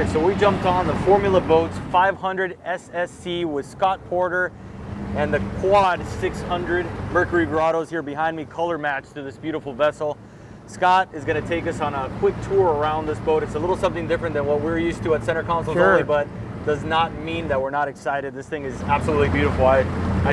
right, so we jumped on the Formula Boats 500 SSC with Scott Porter and the Quad 600 Mercury Verados here behind me, color matched to this beautiful vessel. Scott is going to take us on a quick tour around this boat. It's a little something different than what we're used to at Center Consoles only, but does not mean that we're not excited. This thing is absolutely beautiful. I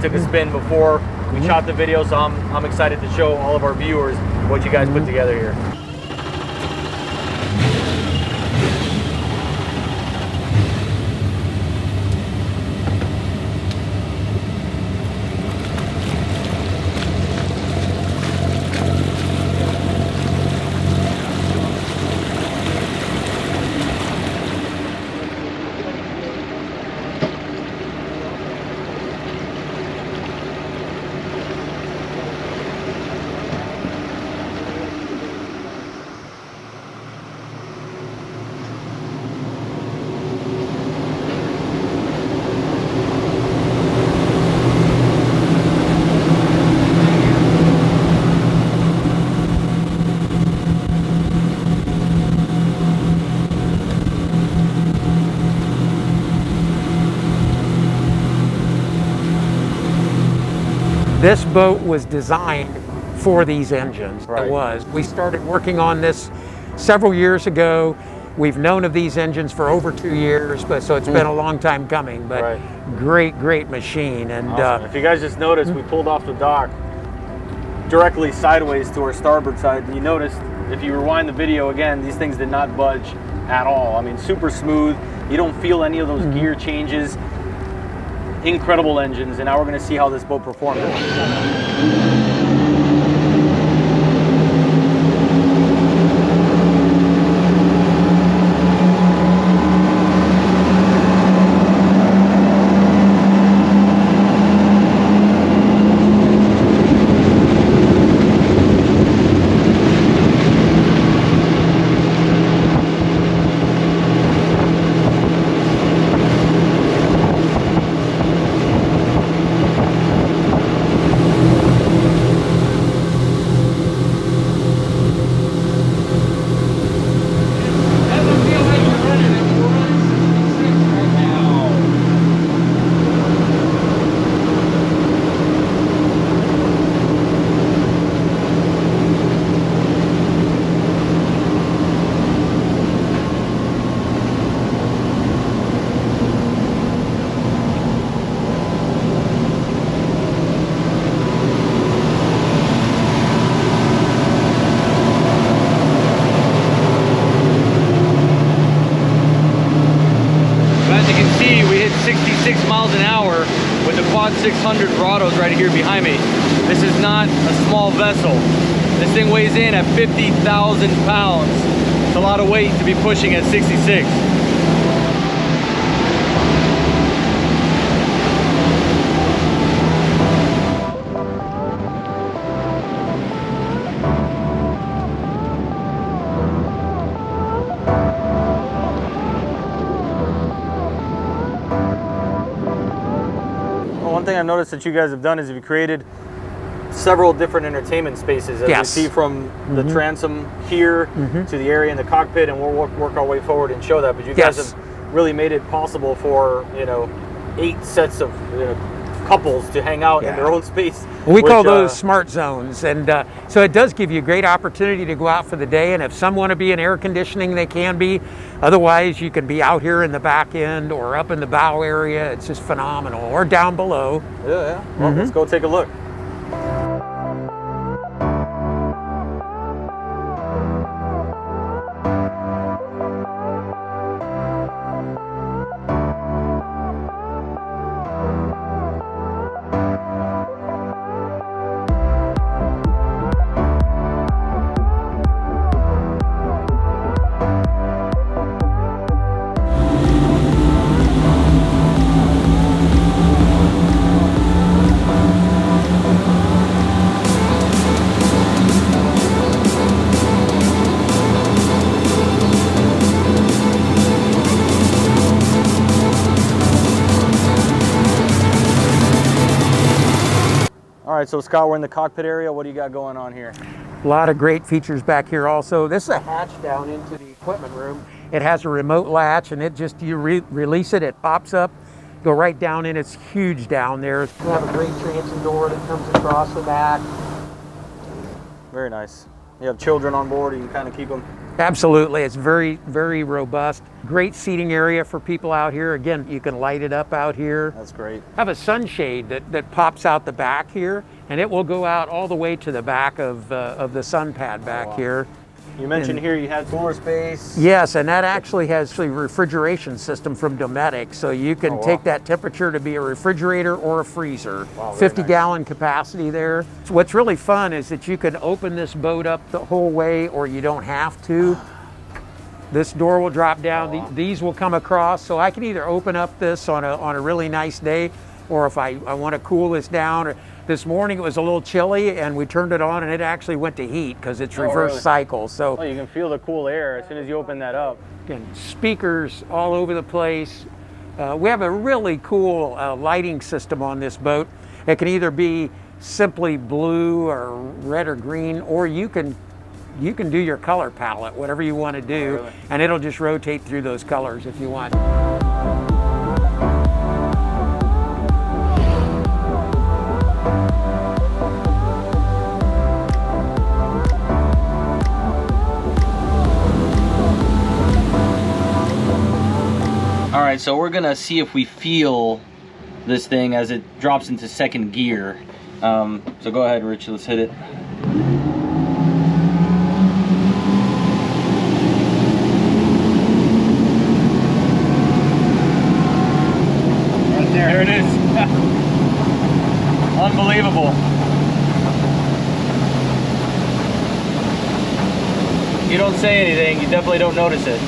took a spin before we shot the video, so I'm excited to show all of our viewers what you guys put together here. This boat was designed for these engines. Right. It was. We started working on this several years ago. We've known of these engines for over 2 years, but so it's been a long time coming. But great machine. And awesome. If you guys just noticed, we pulled off the dock directly sideways to our starboard side. You noticed, if you rewind the video again, these things did not budge at all. I mean, super smooth. You don't feel any of those gear changes. Incredible engines, and now we're going to see how this boat performs. Miles an hour with the Quad 600 Verados right here behind me. This is not a small vessel. This thing weighs in at 50,000 pounds. It's a lot of weight to be pushing at 66. One thing I've noticed that you guys have done is you've created several different entertainment spaces, as we see from the transom here to the area in the cockpit, and we'll work our way forward and show that. But you guys have really made it possible for 8 sets of couples to hang out in their own space. We call those smart zones, and so it does give you a great opportunity to go out for the day, and if some want to be in air conditioning, they can be. Otherwise, you can be out here in the back end or up in the bow area. It's just phenomenal, or down below. Yeah. Well, let's go take a look. All right, so Scott, we're in the cockpit area. What do you got going on here? A lot of great features back here also. This is a hatch down into the equipment room. It has a remote latch, and it just, you release it, it pops up, go right down in. It's huge down there. We have a great transom door that comes across the back. Very nice. You have children on board, you can kind of keep them. Absolutely, it's very, very robust. Great seating area for people out here. Again, you can light it up out here. That's great. Have a sunshade that pops out the back here, and it will go out all the way to the back of the sun pad back here. You mentioned here you had cooler space. Yes, and that actually has a refrigeration system from Dometic, so you can take that temperature to be a refrigerator or a freezer. Wow, 50-gallon capacity there. So what's really fun is that you can open this boat up the whole way, or you don't have to. This door will drop down. These will come across, so I can either open up this on a really nice day, or if I want to cool this down. This morning it was a little chilly, and we turned it on, and it actually went to heat because it's reverse cycle. So you can feel the cool air as soon as you open that up. Again, speakers all over the place. We have a really cool lighting system on this boat. It can either be simply blue or red or green, or you can do your color palette, whatever you want to do, really? And it'll just rotate through those colors if you want. All right, so we're gonna see if we feel this thing as it drops into second gear. So go ahead, Rich, let's hit it. Right there. There it is. Unbelievable. You don't say anything, you definitely don't notice it.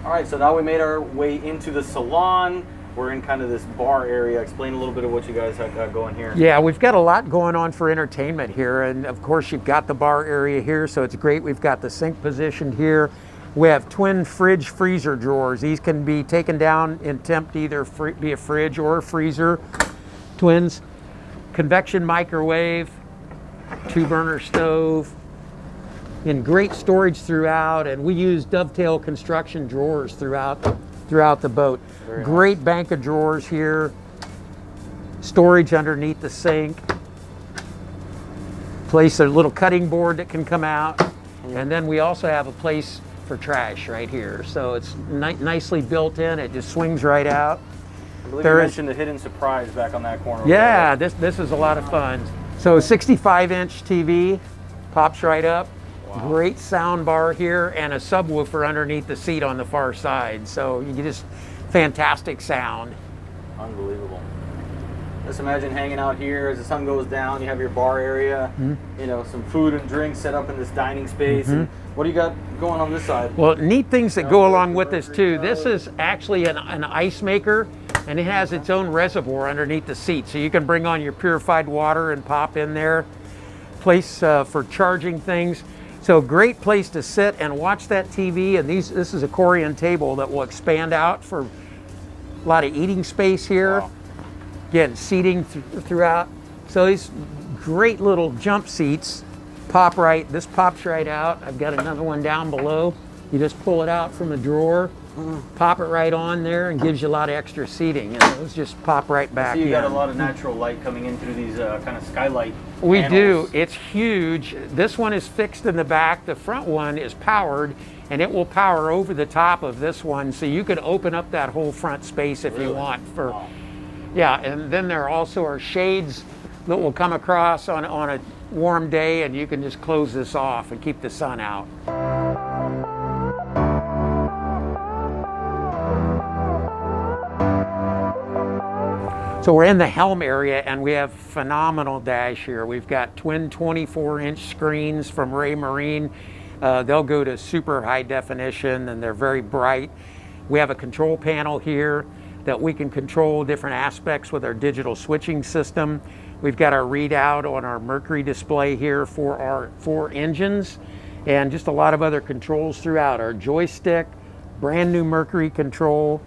Alright, so now we made our way into the salon. We're in kind of this bar area. Explain a little bit of what you guys have got going here. Yeah, we've got a lot going on for entertainment here, and of course you've got the bar area here, so it's great. We've got the sink positioned here. We have twin fridge freezer drawers. These can be taken down in temp to either be a fridge or a freezer. Twins. Convection microwave, 2-burner stove. In great storage throughout, and we use dovetail construction drawers throughout the boat. Great bank of drawers here. Storage underneath the sink. Place a little cutting board that can come out, and then we also have a place for trash right here. So it's nicely built in. It just swings right out. I believe you mentioned the hidden surprise back on that corner. Yeah, this is a lot of fun. So 65-inch TV pops right up. Wow. Great sound bar here, and a subwoofer underneath the seat on the far side. So you get just fantastic sound. Unbelievable. Just imagine hanging out here as the sun goes down. You have your bar area, you know, some food and drinks set up in this dining space. And what do you got going on this side? Well, neat things that go along with this too. This is actually an ice maker, and it has its own reservoir underneath the seat. So you can bring on your purified water and pop in there. Place for charging things. So great place to sit and watch that TV. And this is a Corian table that will expand out for a lot of eating space here. Wow. Again, seating throughout. So these great little jump seats pop right. This pops right out. I've got another one down below. You just pull it out from a drawer, pop it right on there, and gives you a lot of extra seating. And those just pop right back in. So you got a lot of natural light coming in through these kind of skylight We panels. do. It's huge. This one is fixed in the back. The front one is powered, and it will power over the top of this one, so you can open up that whole front space if you want. Wow. Yeah, and then there also are shades that will come across on a warm day, and you can just close this off and keep the sun out. So we're in the helm area, and we have phenomenal dash here. We've got twin 24-inch screens from Ray Marine. They'll go to super high definition, and they're very bright. We have a control panel here that we can control different aspects with our digital switching system. We've got our readout on our Mercury display here for our 4 engines, and just a lot of other controls throughout. Our joystick, brand new Mercury control.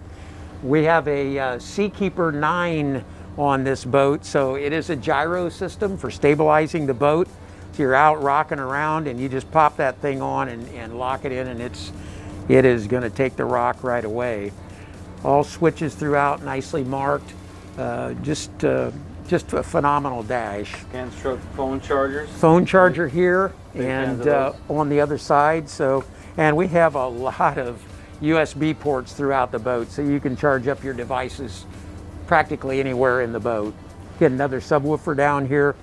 We have a Seakeeper 9 on this boat, so it is a gyro system for stabilizing the boat. So you're out rocking around and you just pop that thing on and lock it in, and it is going to take the rock right away. All switches throughout, nicely marked. Just a phenomenal dash. Scan stroke phone chargers. Phone charger here Big and fans of those. on the other side. So, and we have a lot of USB ports throughout the boat, so you can charge up your devices practically anywhere in the boat. Get another subwoofer down here.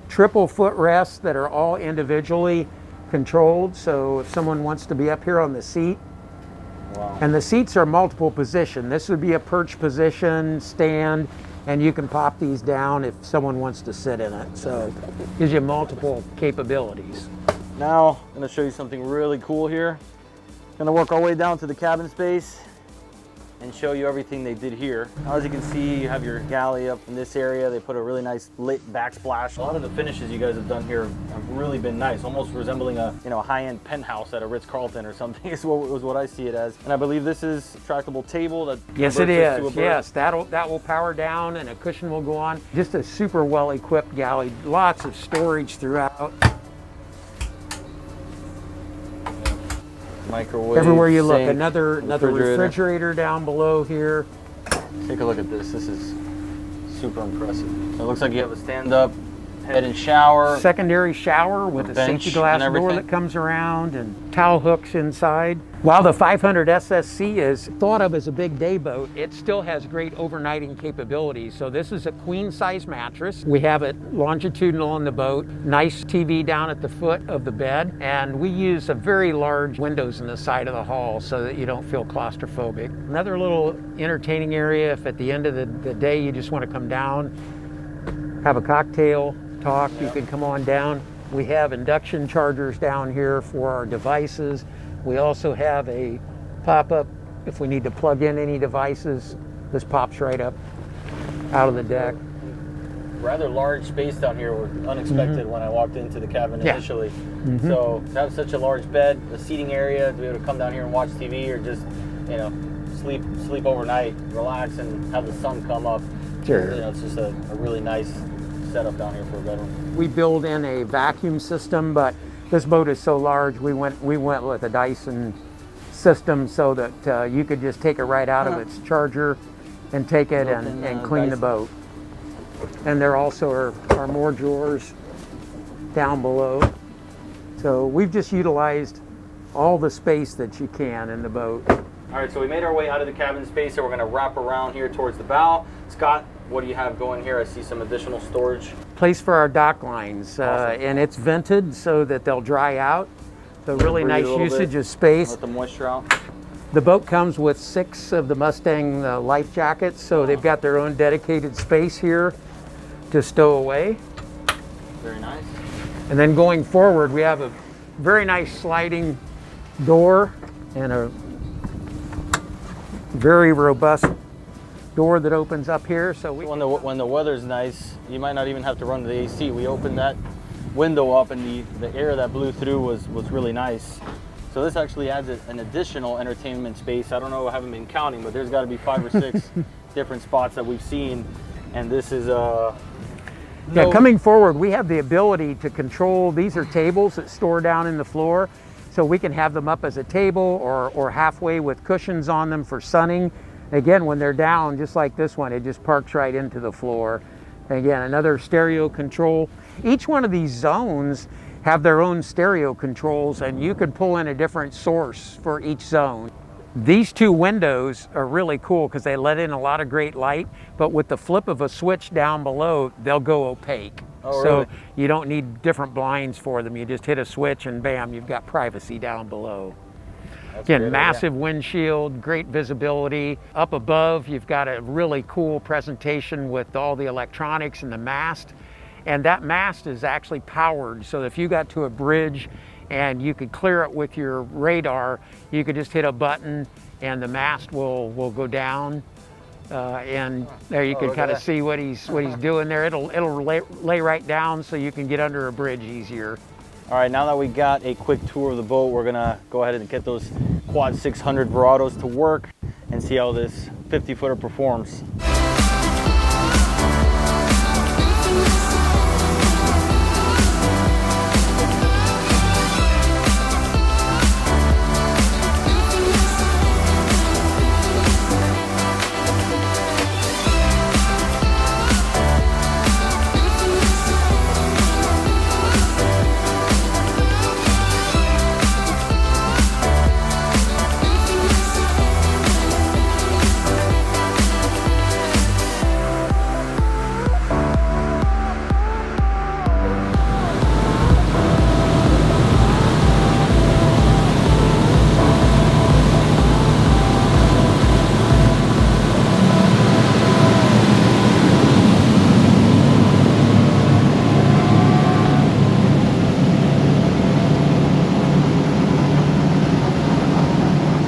Triple footrests that are all individually controlled, so if someone wants to be up here on the seat, Wow. and the seats are multiple position. This would be a perch position, stand, and you can pop these down if someone wants to sit in it. So gives you multiple capabilities. Now I'm going to show you something really cool here. Going to work all the way down to the cabin space and show you everything they did here. Now, as you can see, you have your galley up in this area. They put a really nice lit backsplash. A lot of the finishes you guys have done here have really been nice, almost resembling a high-end penthouse at a Ritz-Carlton or something is what I see it as. And I believe this is a retractable table that Yes, it converts this to a is. berth. Yes, that will power down and a cushion will go on. Just a super well-equipped galley. Lots of storage throughout. Microwave. Everywhere you look, sink, another refrigerator down below here. Take a look at this. This is super impressive. It looks like you have a stand-up head and shower. Secondary shower with a bench safety glass and door everything. that comes around and towel hooks inside. While the 500 SSC is thought of as a big day boat, it still has great overnighting capabilities. So this is a queen size mattress. We have it longitudinal on the boat, nice TV down at the foot of the bed, and we use a very large windows in the side of the hull so that you don't feel claustrophobic. Another little entertaining area if at the end of the day you just want to come down, have a cocktail, talk, you can come on down. We have induction chargers down here for our devices. We also have a pop-up if we need to plug in any devices. This pops right up out of the deck. Rather large space down here was unexpected when I walked into the cabin initially. So to have such a large bed, the seating area, to be able to come down here and watch TV or just, sleep overnight, relax and have the sun come up. Sure. It's just a really nice setup down here for a bedroom. We build in a vacuum system, but this boat is so large, we went with a Dyson system so that you could just take it right out of its charger and take it and clean the boat. And there also are more drawers down below. So we've just utilized all the space that you can in the boat. All right, so we made our way out of the cabin space, so we're going to wrap around here towards the bow. Scott, what do you have going here? I see some additional storage. Place for our dock lines, Awesome. and it's vented so that they'll dry out. So really breathe a nice little usage bit. of space. Let the moisture out. The boat comes with 6 of the Mustang life jackets, so they've got their own dedicated space here to stow away. Very nice. And then going forward, we have a very nice sliding door and a very robust door that opens up here. So When the weather's nice, you might not even have to run the AC. We opened that window up and the air that blew through was really nice. So this actually adds an additional entertainment space. I don't know, I haven't been counting, but there's got to be 5 or 6 different spots that we've seen. And this is Yeah, coming forward, we have the ability to control, these are tables that store down in the floor, so we can have them up as a table or halfway with cushions on them for sunning. Again, when they're down, just like this one, it just parks right into the floor. Again, another stereo control. Each one of these zones have their own stereo controls, and you can pull in a different source for each zone. These 2 windows are really cool because they let in a lot of great light, but with the flip of a switch down below, they'll go opaque. Oh, so really? you don't need different blinds for them. You just hit a switch and bam, you've got privacy down below. That's Again, great, massive windshield, great visibility. Up above, you've got a really cool presentation with all the electronics and the mast. And that mast is actually powered, so if you got to a bridge and you could clear it with your radar, you could just hit a button and the mast will go down. And there you can kind of see what he's doing there. It'll lay right down so you can get under a bridge easier. All right, now that we got a quick tour of the boat, we're gonna go ahead and get those Quad 600 Verados to work and see how this 50-footer performs.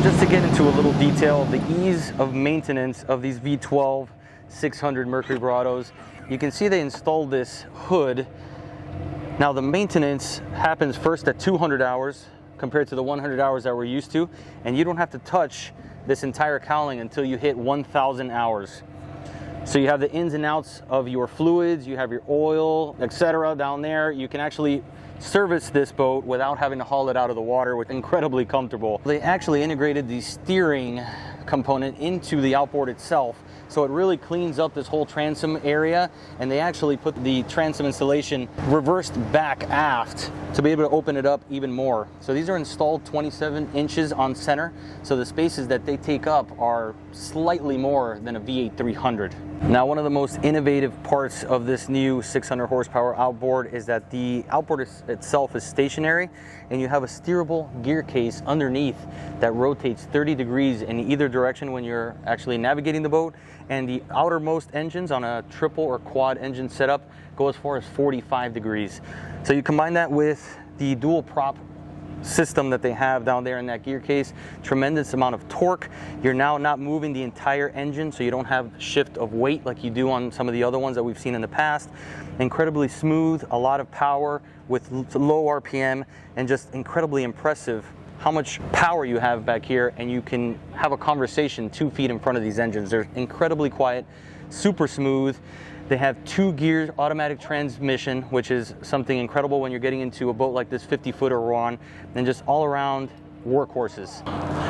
Just to get into a little detail, the ease of maintenance of these V12 600 Mercury Verados, you can see they installed this hood. Now the maintenance happens first at 200 hours compared to the 100 hours that we're used to, and you don't have to touch this entire cowling until you hit 1,000 hours. So you have the ins and outs of your fluids, you have your oil, etc. down there. You can actually service this boat without having to haul it out of the water, which is incredibly comfortable. They actually integrated the steering component into the outboard itself, so it really cleans up this whole transom area, and they actually put the transom installation reversed back aft to be able to open it up even more. So these are installed 27 inches on center, so the spaces that they take up are slightly more than a V8 300. Now, one of the most innovative parts of this new 600 horsepower outboard is that the outboard itself is stationary, and you have a steerable gear case underneath that rotates 30 degrees in either direction when you're actually navigating the boat, and the outermost engines on a triple or quad engine setup go as far as 45 degrees. So you combine that with the dual prop system that they have down there in that gear case, tremendous amount of torque. You're now not moving the entire engine, so you don't have shift of weight like you do on some of the other ones that we've seen in the past. Incredibly smooth, a lot of power with low RPM, and just incredibly impressive how much power you have back here, and you can have a conversation 2 feet in front of these engines. They're incredibly quiet, super smooth. They have 2-gear automatic transmission, which is something incredible when you're getting into a boat like this 50-footer we're on, and just all around workhorses.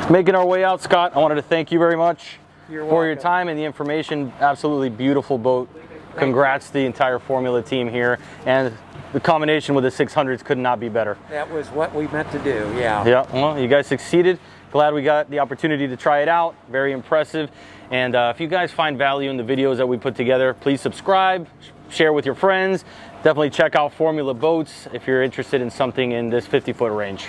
Making our way out, Scott, I wanted to thank you very much for your time and the information. Absolutely beautiful boat. Congrats to the entire Formula team here, and the combination with the 600s could not be better. That was what we meant to do, yeah. Yeah, well, you guys succeeded. Glad we got the opportunity to try it out. Very impressive. And if you guys find value in the videos that we put together, please subscribe, share with your friends. Definitely check out Formula Boats if you're interested in something in this 50-foot range.